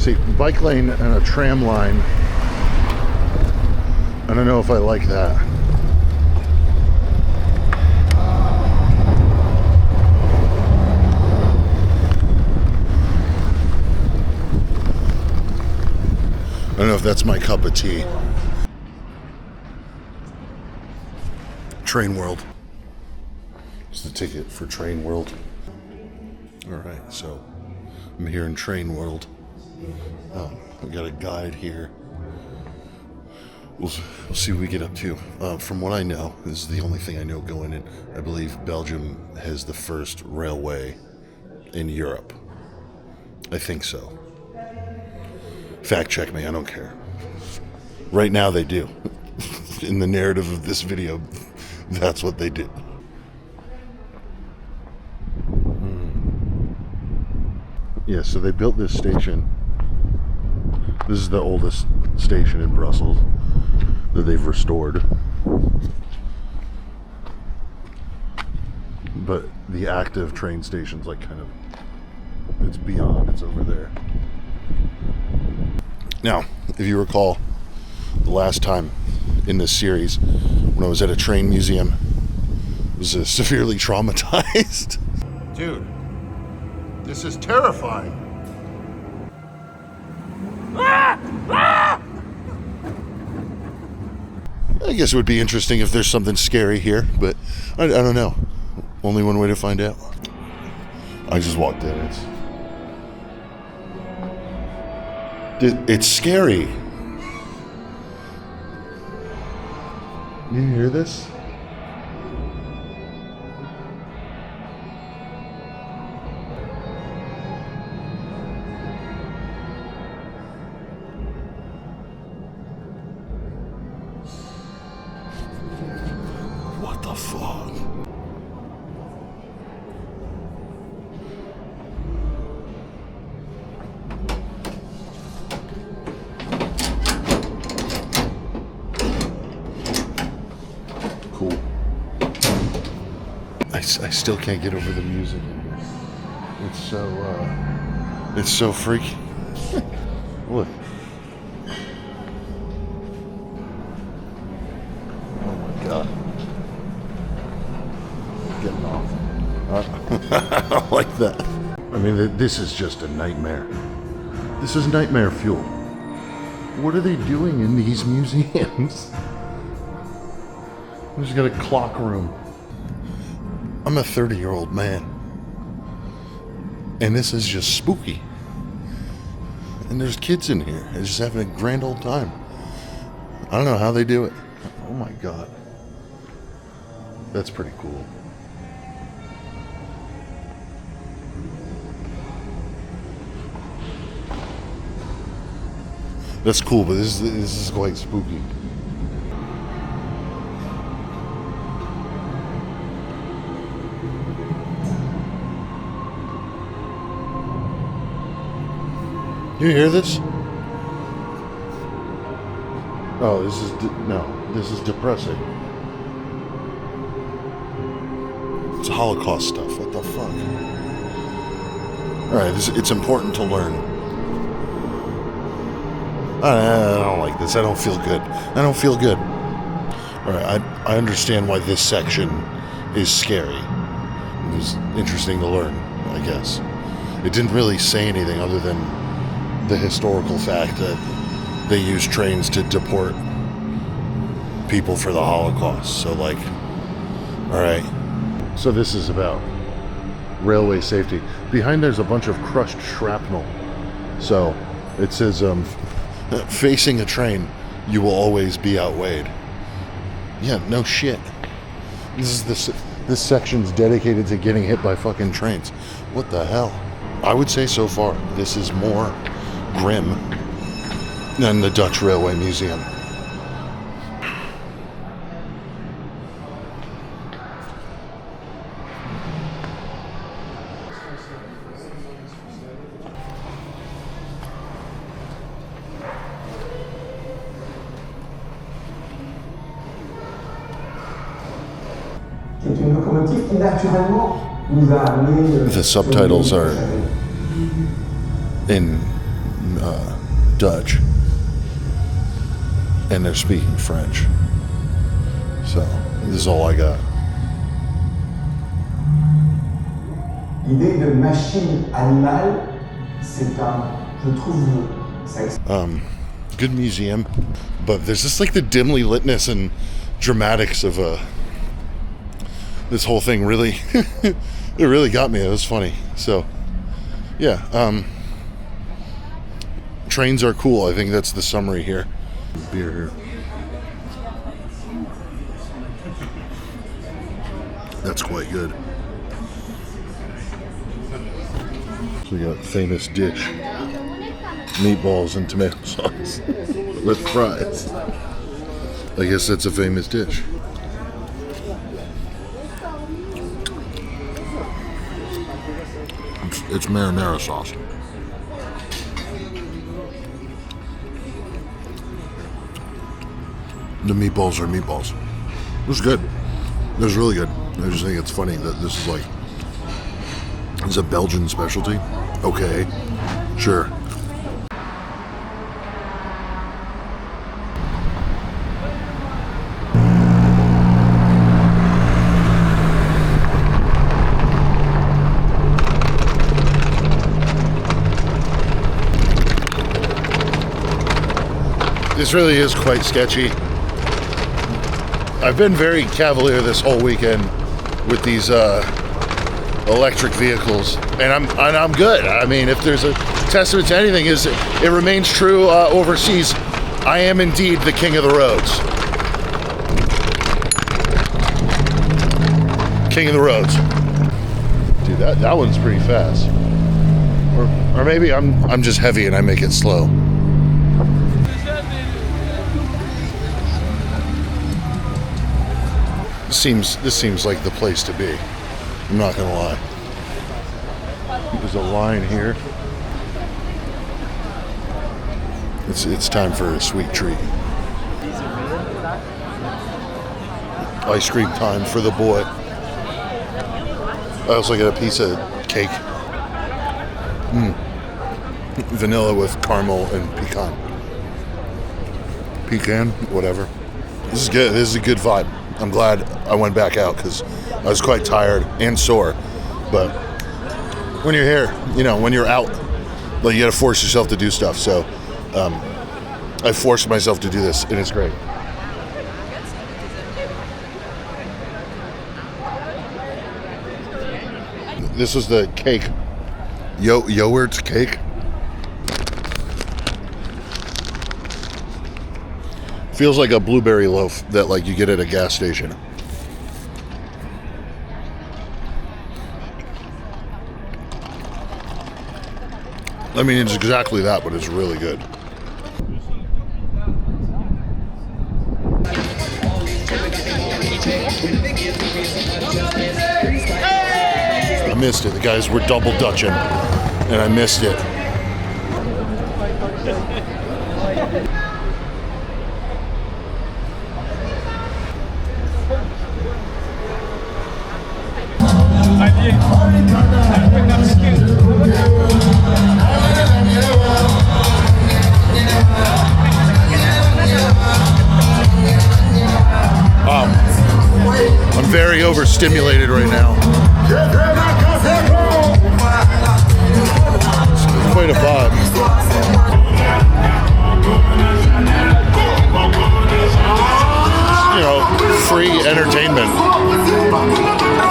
See, bike lane and a tram line. I don't know if I like that. I don't know if that's my cup of tea. Train World. It's the ticket for Train World. Alright, so I'm here in Train World. We got a guide here. We'll see what we get up to. From what I know, this is the only thing I know going in. I believe Belgium has the first railway in Europe. I think so. Fact check me, I don't care. Right now they do. In the narrative of this video, that's what they do. Yeah, so they built this station. This is the oldest station in Brussels that they've restored. But the active train station's like kind of, it's beyond, it's over there. Now, if you recall, the last time in this series, when I was at a train museum, I was severely traumatized. Dude, this is terrifying. I guess it would be interesting if there's something scary here, but I don't know. Only one way to find out. I just walked in. It's scary. You hear this? What the fuck? Cool. I still can't get over the music. It's so freaky. Look. Oh my god. Getting off. I don't like that. I mean, this is just a nightmare. This is nightmare fuel. What are they doing in these museums? We just got a clock room. I'm a 30-year-old man. And this is just spooky. And there's kids in here. They're just having a grand old time. I don't know how they do it. Oh my god. That's pretty cool. That's cool, but this is quite spooky. You hear this? Oh, this is depressing. It's Holocaust stuff. What the fuck? All right, it's important to learn. I don't like this. I don't feel good. All right, I understand why this section is scary. It was interesting to learn, I guess. It didn't really say anything other than the historical fact that they used trains to deport people for the Holocaust. So, like, all right. So this is about railway safety. Behind there's a bunch of crushed shrapnel. So it says, facing a train, you will always be outweighed. Yeah, no shit. This section's dedicated to getting hit by fucking trains. What the hell? I would say so far, this is more grim than the Dutch Railway Museum. The subtitles are in Dutch, and they're speaking French. So this is all I got. L'idée de machine animale, je trouve, ça good museum, but there's just like the dimly litness and dramatics of this whole thing really it really got me. It was funny. So yeah, trains are cool. I think that's the summary here. Beer here. That's quite good. So we got famous dish. Meatballs and tomato sauce with fries. I guess that's a famous dish. It's marinara sauce. The meatballs are meatballs. It was good. It was really good. I just think it's funny that this is like, it's a Belgian specialty. Okay, sure. This really is quite sketchy. I've been very cavalier this whole weekend with these electric vehicles, and I'm good. I mean, if there's a testament to anything, is it remains true overseas. I am indeed the king of the roads. King of the roads. Dude, that one's pretty fast. Or maybe I'm just heavy and I make it slow. This seems like the place to be. I'm not gonna lie. There's a line here. It's time for a sweet treat. Ice cream time for the boy. I also get a piece of cake. Vanilla with caramel and pecan, whatever. This is good. This is a good vibe. I'm glad I went back out because I was quite tired and sore. But when you're here, you know, when you're out, like, you got to force yourself to do stuff. So I forced myself to do this, and it's great. This was the cake. Yogurt cake. Feels like a blueberry loaf that like you get at a gas station. I mean, it's exactly that, but it's really good. I missed it. The guys were double dutching, and I missed it. I'm very overstimulated right now. It's quite a vibe. You know, free entertainment.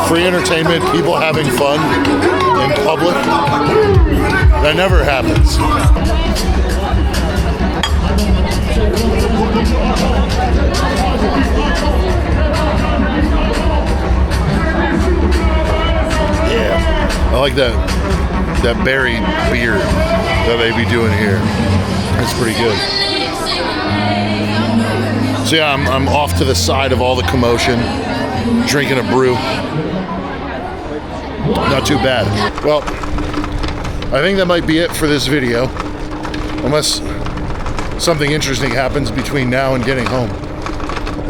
Free entertainment, people having fun in public. That never happens. Yeah, I like that berry beer that they be doing here. It's pretty good. So yeah, I'm off to the side of all the commotion, drinking a brew. Not too bad. Well, I think that might be it for this video, unless something interesting happens between now and getting home.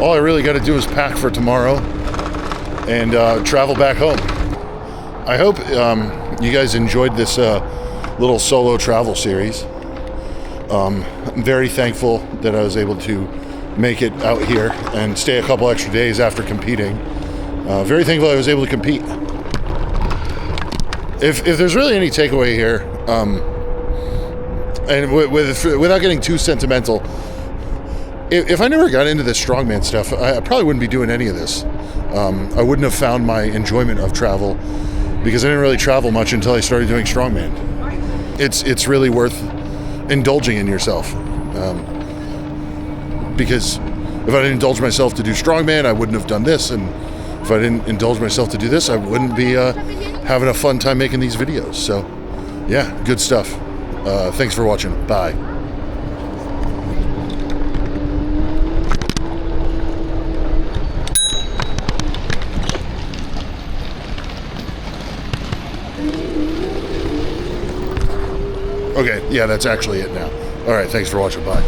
All I really got to do is pack for tomorrow and travel back home. I hope you guys enjoyed this little solo travel series. I'm very thankful that I was able to make it out here and stay a couple extra days after competing. Very thankful I was able to compete. If there's really any takeaway here, and without getting too sentimental, if I never got into this strongman stuff, I probably wouldn't be doing any of this. I wouldn't have found my enjoyment of travel because I didn't really travel much until I started doing strongman. It's really worth indulging in yourself. Because if I didn't indulge myself to do strongman, I wouldn't have done this, and if I didn't indulge myself to do this, I wouldn't be having a fun time making these videos. So, yeah, good stuff. Thanks for watching. Bye. Okay, yeah, that's actually it now. All right, thanks for watching. Bye.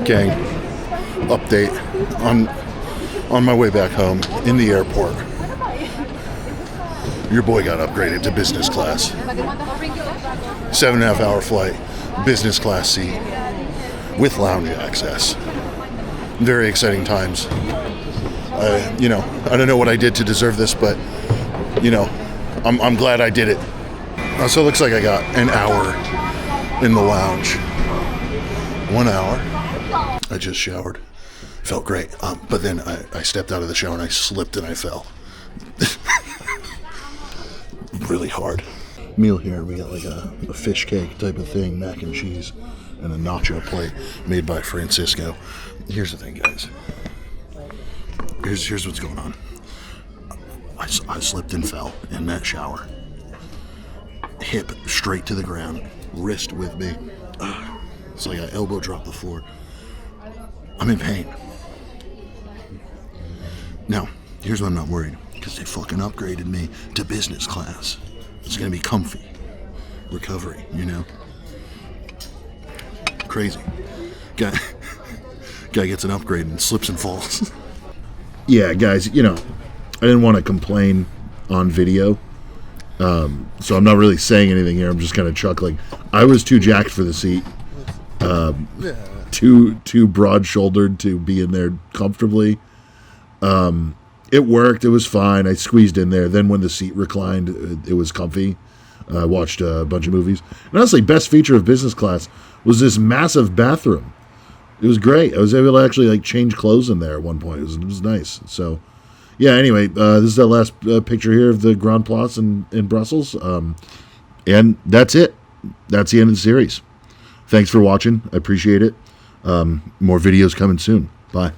Gang, update on my way back home in the airport. Your boy got upgraded to business class. 7.5 hour flight, business class seat with lounge access. Very exciting times. I don't know what I did to deserve this, but I'm glad I did it. So it looks like I got an hour in the lounge. 1 hour. I just showered. Felt great. But then I stepped out of the shower and I slipped and I fell. Really hard. Meal here, we got like a fish cake type of thing, mac and cheese, and a nacho plate made by Francisco. Here's the thing, guys. Here's what's going on. I slipped and fell in that shower. Hip straight to the ground, wrist with me. It's like I elbow dropped the floor. I'm in pain. Now, here's why I'm not worried. Because they fucking upgraded me to business class. It's gonna be comfy. Recovery, Crazy. Guy gets an upgrade and slips and falls. Yeah, guys, I didn't want to complain on video. So I'm not really saying anything here. I'm just kind of chuckling. I was too jacked for the seat. Too broad-shouldered to be in there comfortably. It worked. It was fine. I squeezed in there. Then when the seat reclined, it was comfy. I watched a bunch of movies. And honestly, best feature of business class was this massive bathroom. It was great. I was able to actually change clothes in there at one point. It was nice. So, yeah. Anyway, this is the last picture here of the Grand Place in Brussels, and that's it. That's the end of the series. Thanks for watching. I appreciate it. More videos coming soon. Bye.